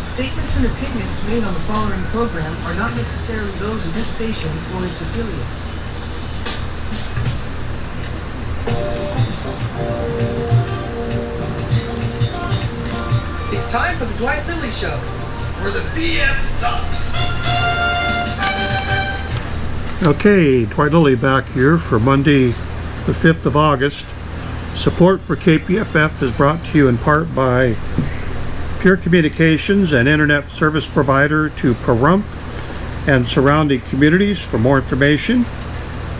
Statements and opinions made on the following program are not necessarily those of this station or its affiliates. It's time for the Dwight Lilly Show, where the BS stops. Okay, Dwight Lilly back here for Monday, the 5th of August. Support for KPFF is brought to you in part by Pure Communications, an internet service provider to Pahrump and surrounding communities. For more information,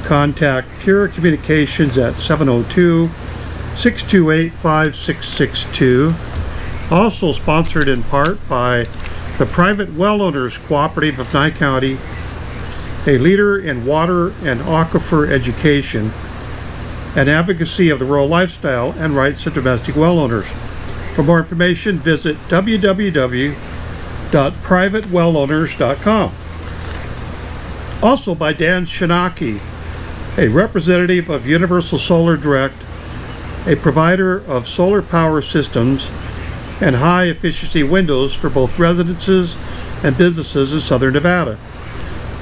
contact Pure Communications at 702-628-5662. Also sponsored in part by the Private Well Owners Cooperative of Nye County, a leader in water and aquifer education and advocacy of the rural lifestyle and rights of domestic well owners. For more information, visit www.privatewellowners.com. Also by Dan Shinaki, a representative of Universal Solar Direct, a provider of solar power systems and high efficiency windows for both residences and businesses in Southern Nevada.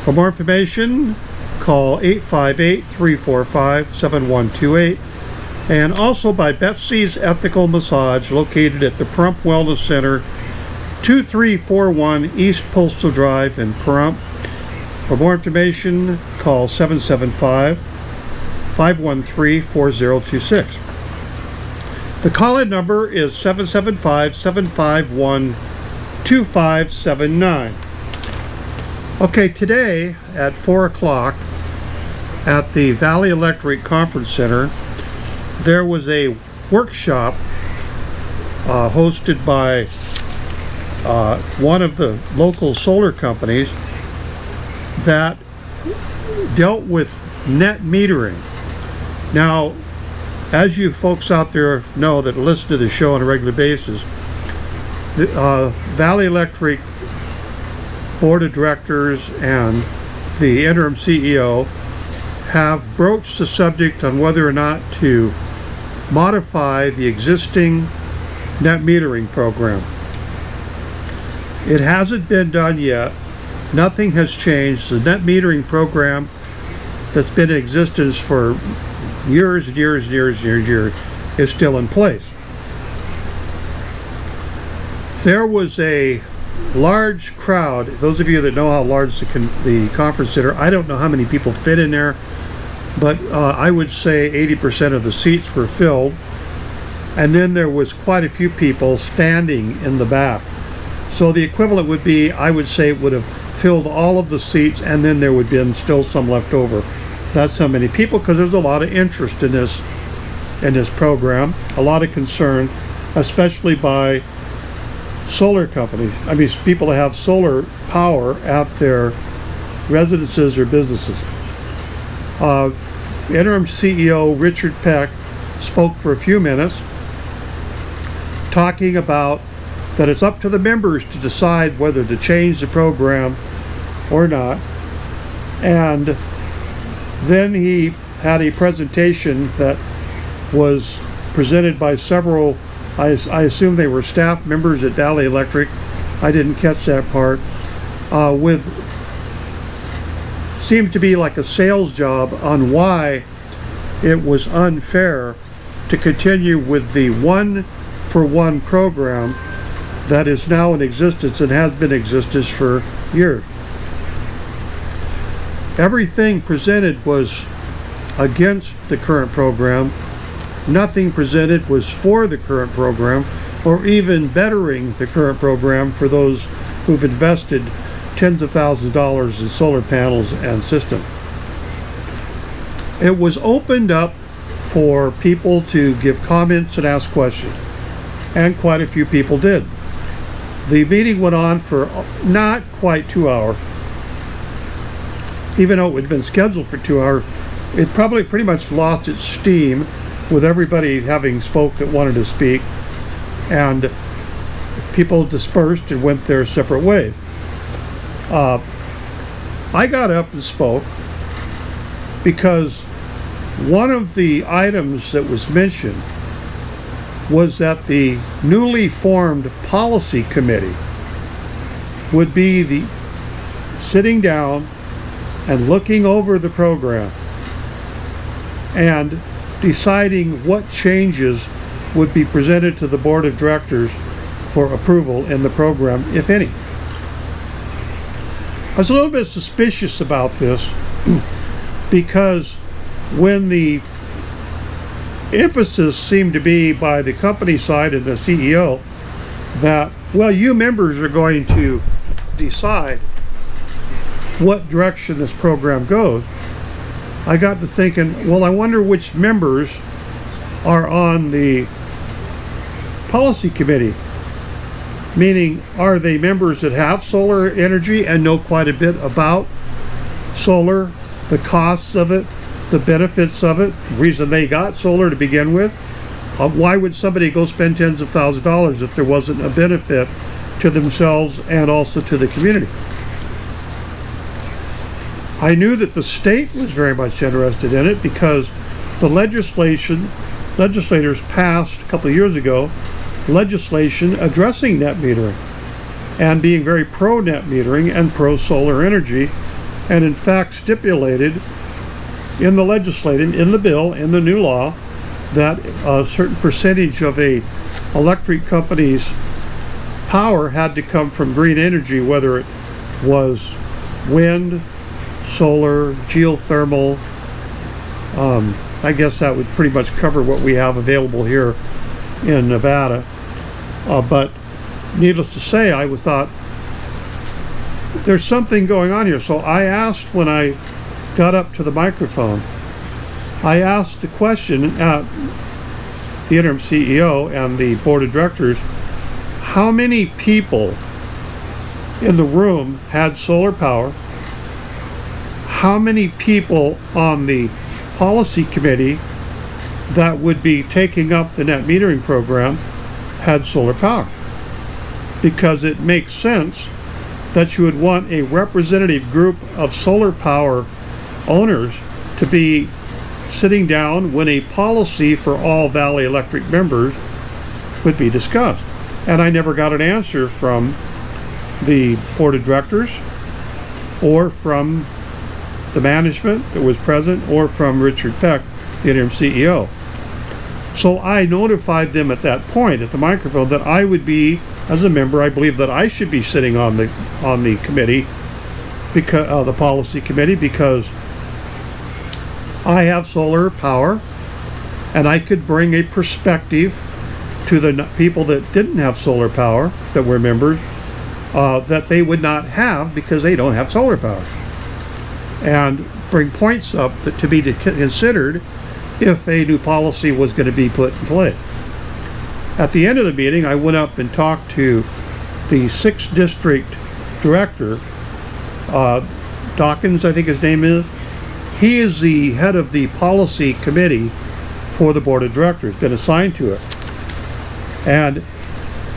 For more information, call 858-345-7128, and also by Betsy's Ethical Massage, located at the Pahrump Wellness Center, 2341 East Postal Drive in Pahrump. For more information, call 775-513-4026. The call-in number is 775-751-2579. Okay, today at 4 o'clock at the Valley Electric Conference Center, there was a workshop hosted by one of the local solar companies that dealt with net metering. Now, as you folks out there know that listen to the show on a regular basis, the Valley Electric Board of Directors and the interim CEO have broached the subject on whether or not to modify the existing net metering program. It hasn't been done yet. Nothing has changed. The net metering program that's been in existence for years and years and years and years and years is still in place. There was a large crowd. Those of you that know how large the conference center, I don't know how many people fit in there, but I would say 80% of the seats were filled, and then there was quite a few people standing in the back. So the equivalent would be, I would say, it would have filled all of the seats, and then there would have been still some left over. That's how many people, because there's a lot of interest in this program, a lot of concern, especially by solar companies. I mean, people that have solar power at their residences or businesses. Interim CEO Richard Peck spoke for a few minutes, talking about that it's up to the members to decide whether to change the program or not. And then he had a presentation that was presented by several, I assume they were staff members at Valley Electric. I didn't catch that part. With seems to be like a sales job on why it was unfair to continue with the one-for-one program that is now in existence and has been in existence for years. Everything presented was against the current program. Nothing presented was for the current program, or even bettering the current program for those who've invested tens of thousands of dollars in solar panels and system. It was opened up for people to give comments and ask questions, and quite a few people did. The meeting went on for not quite 2 hours. Even though it had been scheduled for 2 hours, it probably pretty much lost its steam with everybody having spoke that wanted to speak, and people dispersed and went their separate ways. I got up and spoke because one of the items that was mentioned was that the newly formed policy committee would be the sitting down and looking over the program and deciding what changes would be presented to the board of directors for approval in the program, if any. I was a little bit suspicious about this because when the emphasis seemed to be by the company side and the CEO that, well, you members are going to decide what direction this program goes, I got to thinking, well, I wonder which members are on the policy committee. Meaning, are they members that have solar energy and know quite a bit about solar, the costs of it, the benefits of it, the reason they got solar to begin with? Why would somebody go spend tens of thousands of dollars if there wasn't a benefit to themselves and also to the community? I knew that the state was very much interested in it because the legislators passed a couple of years ago legislation addressing net metering and being very pro net metering and pro solar energy, and in fact stipulated in the bill, in the new law, that a certain percentage of a electric company's power had to come from green energy, whether it was wind, solar, geothermal. I guess that would pretty much cover what we have available here in Nevada. But needless to say, I thought there's something going on here. So I asked, when I got up to the microphone, I asked the question at the interim CEO and the board of directors, how many people in the room had solar power? How many people on the policy committee that would be taking up the net metering program had solar power? Because it makes sense that you would want a representative group of solar power owners to be sitting down when a policy for all Valley Electric members would be discussed. And I never got an answer from the board of directors or from the management that was present or from Richard Peck, the interim CEO. So I notified them at that point at the microphone that I would be, as a member, I believe that I should be sitting on the committee, because the policy committee, because I have solar power and I could bring a perspective to the people that didn't have solar power, that were members, that they would not have because they don't have solar power, and bring points up that to be considered if a new policy was going to be put in place. At the end of the meeting, I went up and talked to the 6th district director, Dawkins, I think his name is. He is the head of the policy committee for the board of directors, been assigned to it. And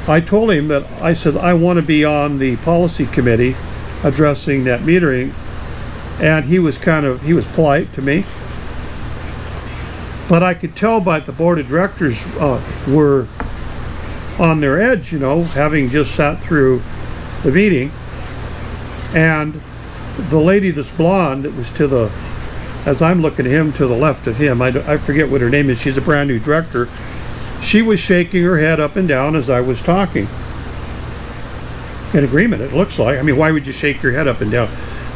I told him that, I said, I want to be on the policy committee addressing net metering. And he was polite to me. But I could tell by the board of directors were on their edge, having just sat through the meeting. And the lady that's blonde, that was to the, as I'm looking at him, to the left of him, I forget what her name is, she's a brand new director, she was shaking her head up and down as I was talking. In agreement, it looks like. I mean, why would you shake your head up and down?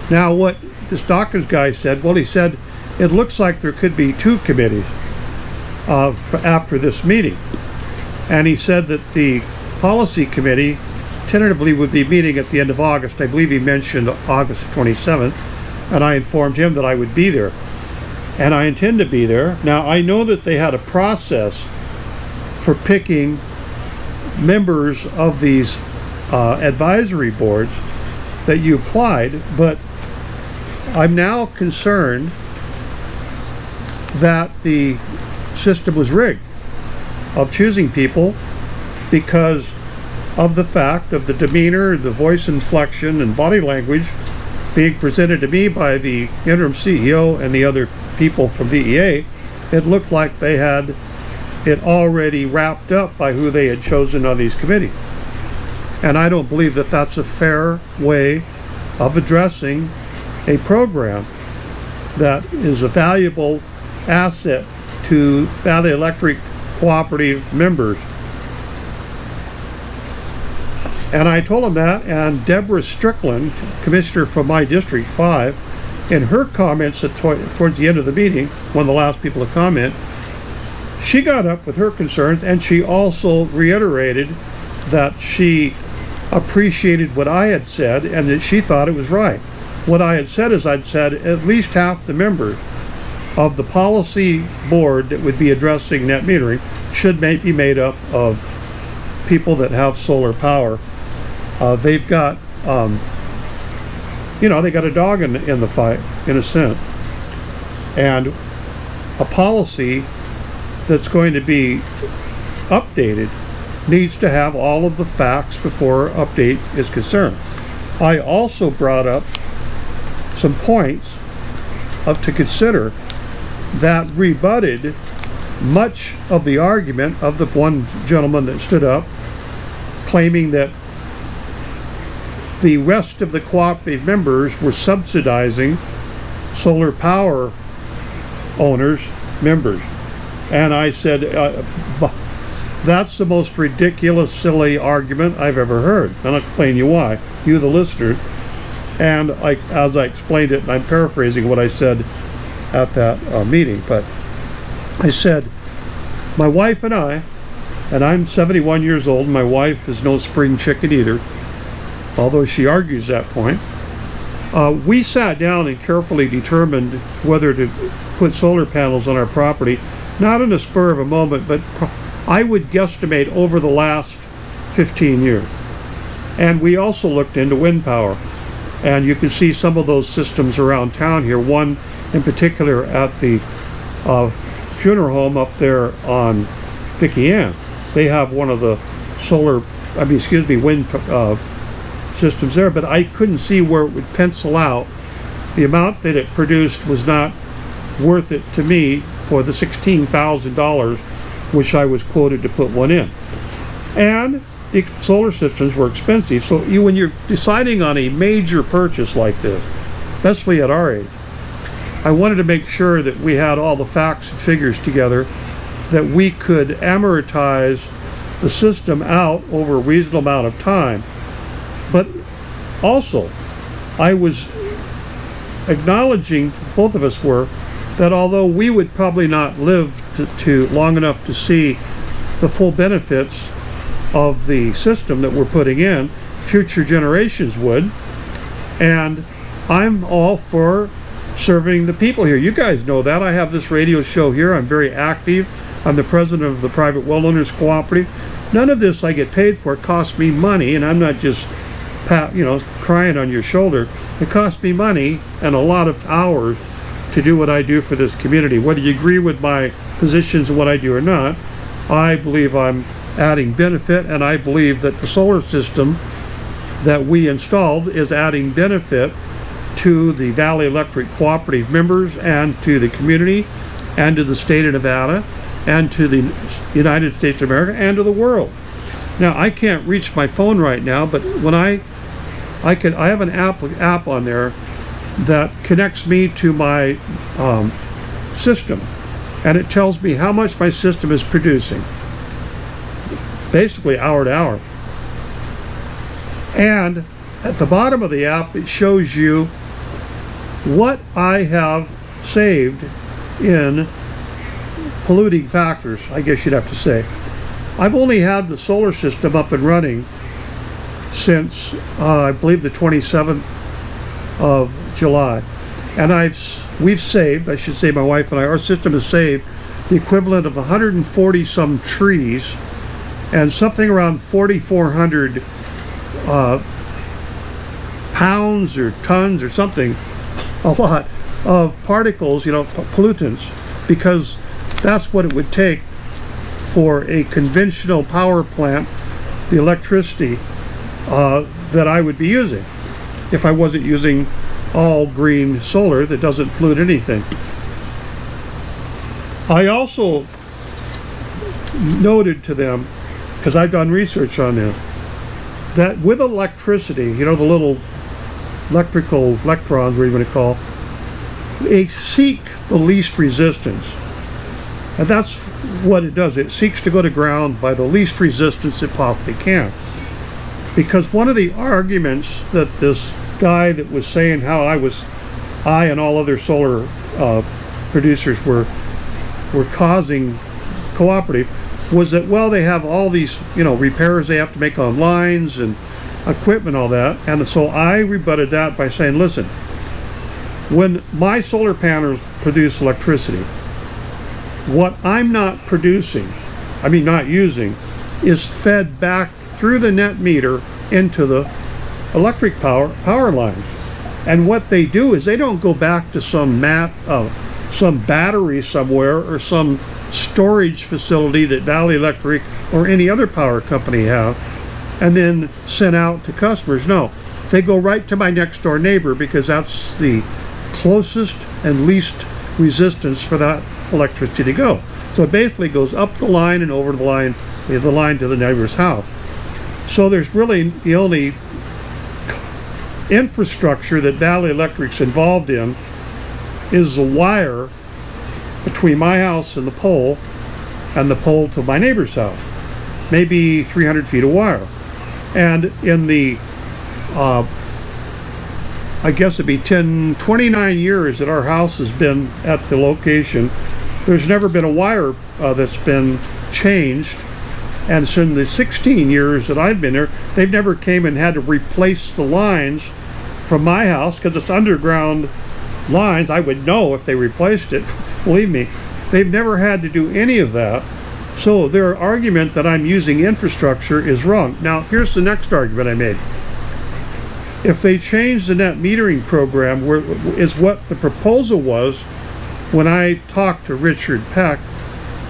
Now, what this Dawkins guy said, well, he said, it looks like there could be 2 committees after this meeting. And he said that the policy committee tentatively would be meeting at the end of August. I believe he mentioned August 27th, and I informed him that I would be there. And I intend to be there. Now, I know that they had a process for picking members of these advisory boards that you applied, but I'm now concerned that the system was rigged of choosing people because of the fact of the demeanor, the voice inflection, and body language being presented to me by the interim CEO and the other people from VEA. It looked like they had it already wrapped up by who they had chosen on these committees. And I don't believe that that's a fair way of addressing a program that is a valuable asset to Valley Electric cooperative members. And I told him that, and Deborah Strickland, commissioner from my District 5, in her comments towards the end of the meeting, one of the last people to comment, she got up with her concerns, and she also reiterated that she appreciated what I had said and that she thought it was right. What I had said is I'd said at least half the members of the policy board that would be addressing net metering should be made up of people that have solar power. They've got, they got a dog in the fight, in a sense. And a policy that's going to be updated needs to have all of the facts before update is concerned. I also brought up some points to consider that rebutted much of the argument of the one gentleman that stood up claiming that the rest of the cooperative members were subsidizing solar power owners' members. And I said, that's the most ridiculous, silly argument I've ever heard. And I'll explain you why, you the listener. And as I explained it, and I'm paraphrasing what I said at that meeting, but I said, my wife and I'm 71 years old, and my wife is no spring chicken either, although she argues that point. We sat down and carefully determined whether to put solar panels on our property, not in a spur of a moment, but I would guesstimate over the last 15 years. And we also looked into wind power. And you can see some of those systems around town here. One in particular at the funeral home up there on Vicky Ann. They have one of the wind systems there, but I couldn't see where it would pencil out. The amount that it produced was not worth it to me for the $16,000 which I was quoted to put one in. And the solar systems were expensive, so when you're deciding on a major purchase like this, especially at our age, I wanted to make sure that we had all the facts and figures together, that we could amortize the system out over a reasonable amount of time. But also, I was acknowledging, both of us were, that although we would probably not live to long enough to see the full benefits of the system that we're putting in, future generations would. And I'm all for serving the people here. You guys know that. I have this radio show here. I'm very active. I'm the president of the Private Well Owners Cooperative. None of this I get paid for. It costs me money, and I'm not just crying on your shoulder. It costs me money and a lot of hours to do what I do for this community. Whether you agree with my positions and what I do or not, I believe I'm adding benefit, and I believe that the solar system that we installed is adding benefit to the Valley Electric cooperative members and to the community and to the state of Nevada and to the United States of America and to the world. Now, I can't reach my phone right now, but when I have an app on there that connects me to my system, and it tells me how much my system is producing, basically hour to hour. And at the bottom of the app, it shows you what I have saved in polluting factors, I guess you'd have to say. I've only had the solar system up and running since I believe the 27th of July, and we've saved, I should say, my wife and I, our system has saved the equivalent of 140 some trees and something around 4,400 pounds or tons or something, a lot of particles, pollutants, because that's what it would take for a conventional power plant, the electricity that I would be using if I wasn't using all green solar that doesn't pollute anything. I also noted to them, because I've done research on this, that with electricity, you know, the little electrical electrons, we're going to call, they seek the least resistance. And that's what it does. It seeks to go to ground by the least resistance it possibly can. Because one of the arguments that this guy that was saying how I and all other solar producers were causing cooperative was that, well, they have all these, you know, repairs they have to make on lines and equipment, all that. And so I rebutted that by saying, listen, when my solar panels produce electricity, what I'm not producing, I mean not using, is fed back through the net meter into the electric power lines. And what they do is they don't go back to some battery somewhere or some storage facility that Valley Electric or any other power company have and then sent out to customers. No, they go right to my next door neighbor because that's the closest and least resistance for that electricity to go. So it basically goes up the line and over the line to the neighbor's house. So there's really the only infrastructure that Valley Electric's involved in is the wire between my house and the pole to my neighbor's house. Maybe 300 feet of wire. And in the, I guess it'd be 29 years that our house has been at the location, there's never been a wire that's been changed. And so in the 16 years that I've been there, they've never came and had to replace the lines from my house because it's underground lines. I would know if they replaced it. Believe me, they've never had to do any of that. So their argument that I'm using infrastructure is wrong. Now, here's the next argument I made. If they change the net metering program, is what the proposal was when I talked to Richard Peck,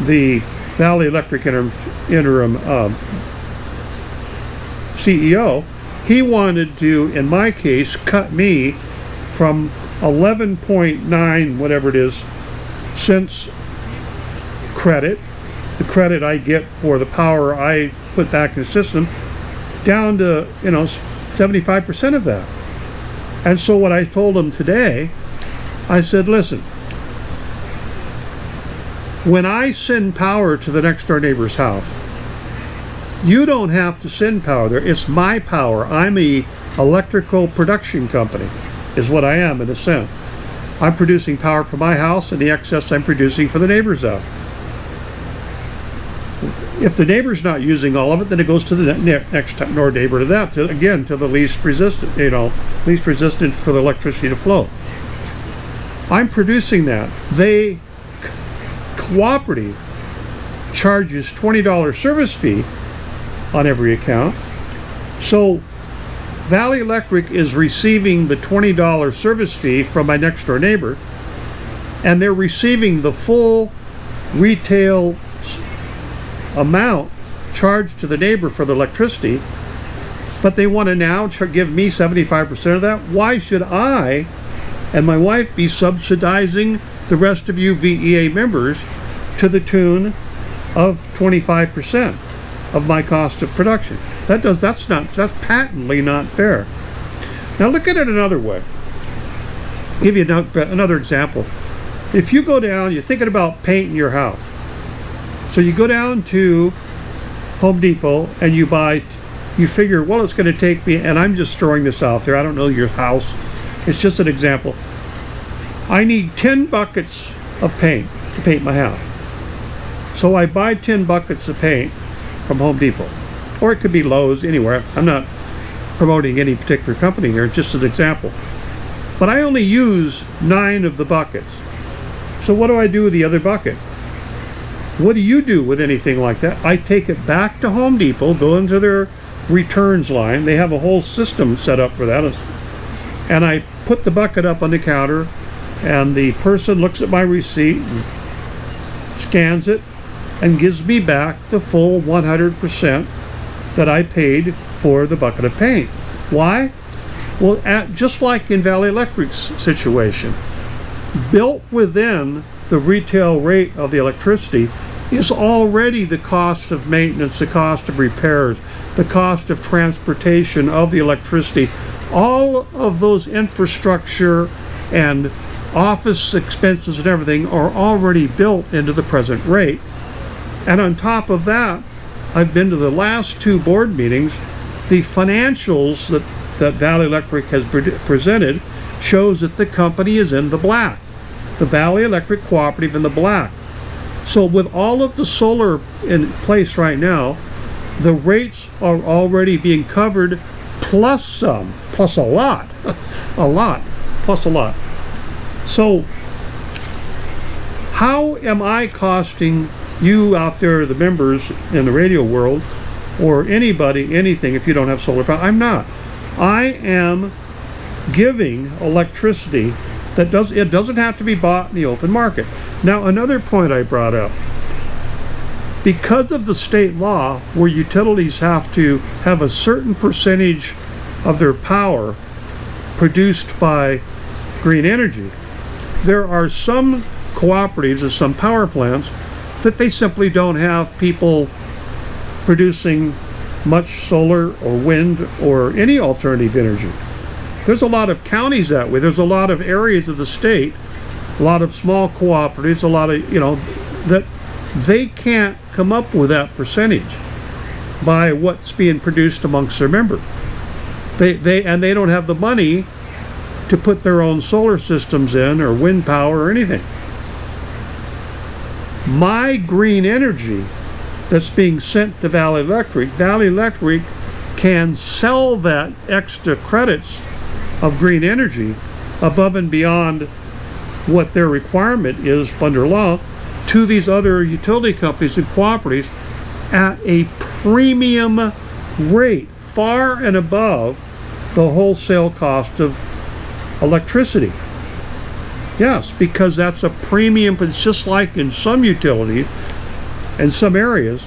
the Valley Electric interim CEO, he wanted to, in my case, cut me from 11.9, whatever it is, cents credit, the credit I get for the power I put back in the system, down to, 75% of that. And so what I told him today, I said, listen, when I send power to the next door neighbor's house, you don't have to send power there. It's my power. I'm a electrical production company, is what I am in a sense. I'm producing power for my house, and the excess I'm producing for the neighbor's house. If the neighbor's not using all of it, then it goes to the next door neighbor to that, to the least resistant, least resistant for the electricity to flow. I'm producing that. They cooperative charges $20 service fee on every account. So Valley Electric is receiving the $20 service fee from my next door neighbor, and they're receiving the full retail amount charged to the neighbor for the electricity, but they want to now give me 75% of that. Why should I and my wife be subsidizing the rest of you VEA members to the tune of 25% of my cost of production? That's patently not fair. Now look at it another way. I'll give you another example. If you go down, you're thinking about painting your house. So you go down to Home Depot and you figure, well, it's going to take me, and I'm just throwing this out there, I don't know your house, it's just an example. I need 10 buckets of paint to paint my house. So I buy 10 buckets of paint from Home Depot. Or it could be Lowe's, anywhere. I'm not promoting any particular company here, just an example. But I only use 9 of the buckets. So what do I do with the other bucket? What do you do with anything like that? I take it back to Home Depot, go into their returns line. They have a whole system set up for that. And I put the bucket up on the counter, and the person looks at my receipt and scans it and gives me back the full 100% that I paid for the bucket of paint. Why? Well, just like in Valley Electric's situation, built within the retail rate of the electricity, is already the cost of maintenance, the cost of repairs, the cost of transportation of the electricity. All of those infrastructure and office expenses and everything are already built into the present rate. And on top of that, I've been to the last 2 board meetings. The financials that Valley Electric has presented shows that the company is in the black. The Valley Electric Cooperative in the black. So with all of the solar in place right now, the rates are already being covered, plus some, plus a lot, plus a lot. So how am I costing you out there, the members in the radio world, or anybody, anything, if you don't have solar power? I'm not. I am giving electricity that doesn't have to be bought in the open market. Now, another point I brought up, because of the state law where utilities have to have a certain percentage of their power produced by green energy, there are some cooperatives and some power plants that they simply don't have people producing much solar or wind or any alternative energy. There's a lot of counties that way. There's a lot of areas of the state, a lot of small cooperatives, a lot of, that they can't come up with that percentage by what's being produced amongst their members. They don't have the money to put their own solar systems in, or wind power, or anything. My green energy that's being sent to Valley Electric can sell that extra credits of green energy above and beyond what their requirement is under law to these other utility companies and cooperatives at a premium rate, far and above the wholesale cost of electricity. Yes, because that's a premium. But it's just like in some utilities, in some areas,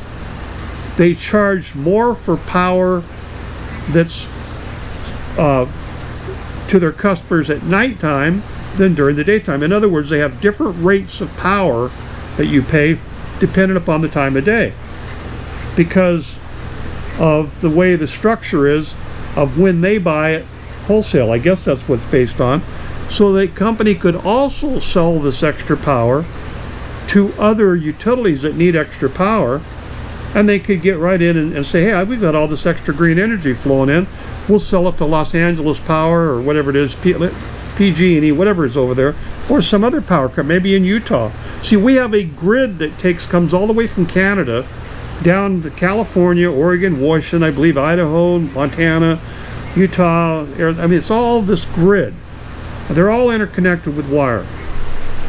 they charge more for power that's to their customers at nighttime than during the daytime. In other words, they have different rates of power that you pay dependent upon the time of day, because of the way the structure is of when they buy it wholesale. I guess that's what's based on. So the company could also sell this extra power to other utilities that need extra power, and they could get right in and say, hey, we've got all this extra green energy flowing in. We'll sell it to Los Angeles Power, or whatever it is, PG&E, whatever is over there, or some other power company, maybe in Utah. See, we have a grid that comes all the way from Canada down to California, Oregon, Washington, I believe Idaho, Montana, Utah, Arizona. I mean, it's all this grid. They're all interconnected with wire.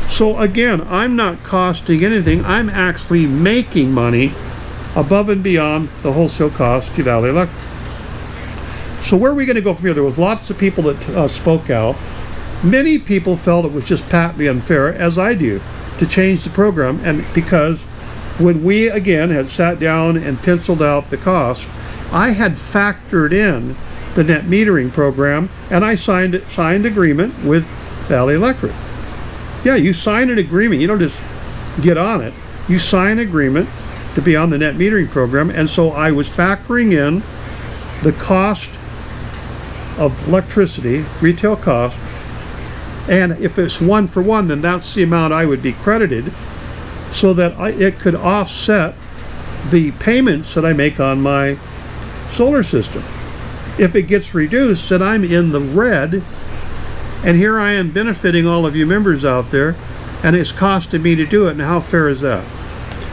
So again, I'm not costing anything. I'm actually making money above and beyond the wholesale cost to Valley Electric. So where are we going to go from here? There was lots of people that spoke out. Many people felt it was just patently unfair, as I do, to change the program, and because when we again had sat down and penciled out the cost, I had factored in the net metering program, and I signed agreement with Valley Electric. Yeah, you sign an agreement. You don't just get on it. You sign an agreement to be on the net metering program, and so I was factoring in the cost of electricity, retail cost, and if it's 1 for 1, then that's the amount I would be credited, so that it could offset the payments that I make on my solar system. If it gets reduced, then I'm in the red, and here I am benefiting all of you members out there, and it's costing me to do it. And how fair is that?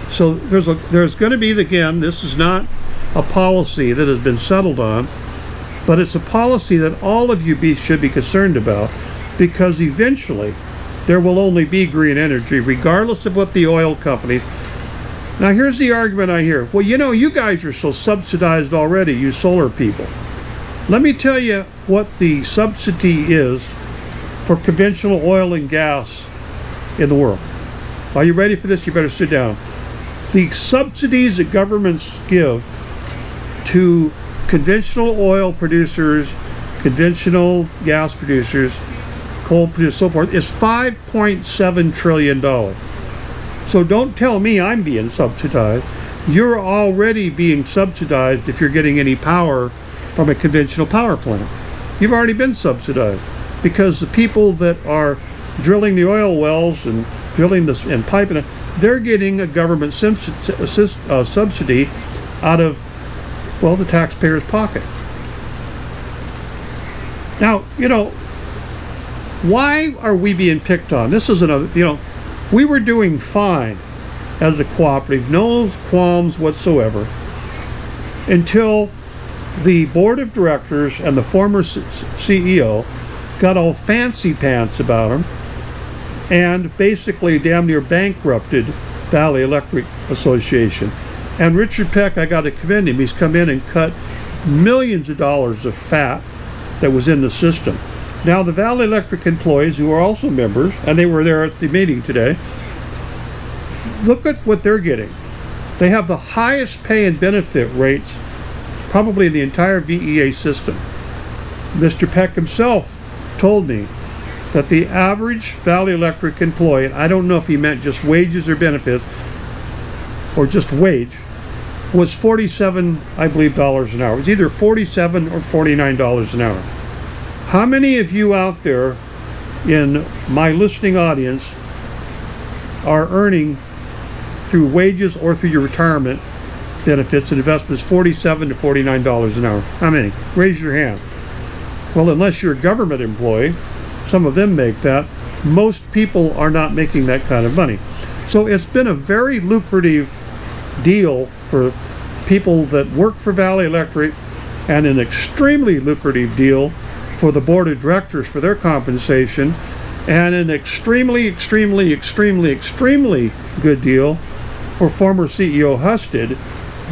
So there's going to be, again, this is not a policy that has been settled on, but it's a policy that all of you should be concerned about, because eventually there will only be green energy, regardless of what the oil companies. Now here's the argument I hear. Well, you guys are so subsidized already, you solar people. Let me tell you what the subsidy is for conventional oil and gas in the world. Are you ready for this? You better sit down. The subsidies that governments give to conventional oil producers, conventional gas producers, coal producers, so forth, is $5.7 trillion. So don't tell me I'm being subsidized. You're already being subsidized if you're getting any power from a conventional power plant. You've already been subsidized because the people that are drilling the oil wells and drilling this and piping it, they're getting a government subsidy out of, well, the taxpayer's pocket. Now, you know, why are we being picked on? This is another, you know, we were doing fine as a cooperative, no qualms whatsoever, until the board of directors and the former CEO got all fancy pants about them and basically damn near bankrupted Valley Electric Association. And Richard Peck, I got to commend him. He's come in and cut millions of dollars of fat that was in the system. Now the Valley Electric employees, who are also members, and they were there at the meeting today, look at what they're getting. They have the highest pay and benefit rates probably in the entire VEA system. Mr. Peck himself told me that the average Valley Electric employee, and I don't know if he meant just wages or benefits, or just wage, was $47, I believe, dollars an hour. It was either $47 or $49 an hour. How many of you out there in my listening audience are earning through wages or through your retirement benefits and investments $47 to $49 an hour? How many? Raise your hand. Well, unless you're a government employee, some of them make that. Most people are not making that kind of money. So it's been a very lucrative deal for people that work for Valley Electric, and an extremely lucrative deal for the board of directors for their compensation, and an extremely good deal for former CEO Husted,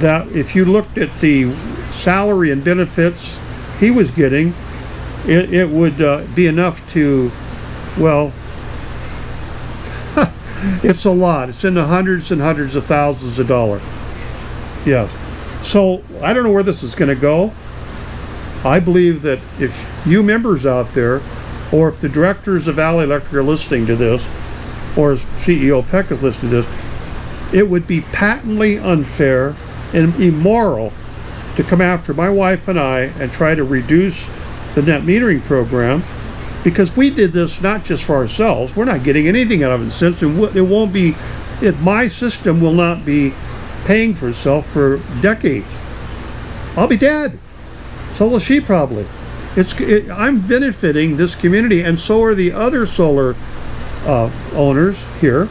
that if you looked at the salary and benefits he was getting, it would be enough to, well, it's a lot. It's in the hundreds and hundreds of thousands of dollars. Yes. So I don't know where this is going to go. I believe that if you members out there, or if the directors of Valley Electric are listening to this, or CEO Peck is listening to this, it would be patently unfair and immoral to come after my wife and I and try to reduce the net metering program, because we did this not just for ourselves. We're not getting anything out of it since, and it won't be, my system will not be paying for itself for decades. I'll be dead. So will she probably. I'm benefiting this community, and so are the other solar owners here,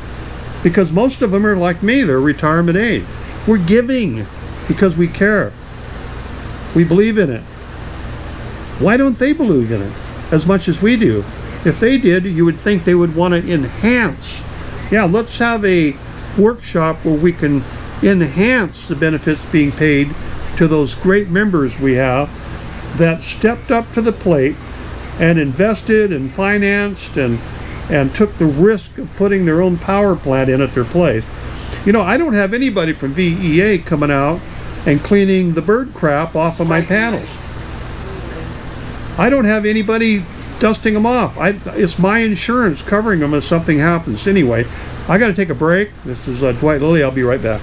because most of them are like me. They're retirement age. We're giving because we care. We believe in it. Why don't they believe in it as much as we do? If they did, you would think they would want to enhance. Yeah, let's have a workshop where we can enhance the benefits being paid to those great members we have that stepped up to the plate and invested and financed and took the risk of putting their own power plant in at their place. You know, I don't have anybody from VEA coming out and cleaning the bird crap off of my panels. I don't have anybody dusting them off. It's my insurance covering them if something happens. Anyway, I got to take a break. This is Dwight Lilly. I'll be right back.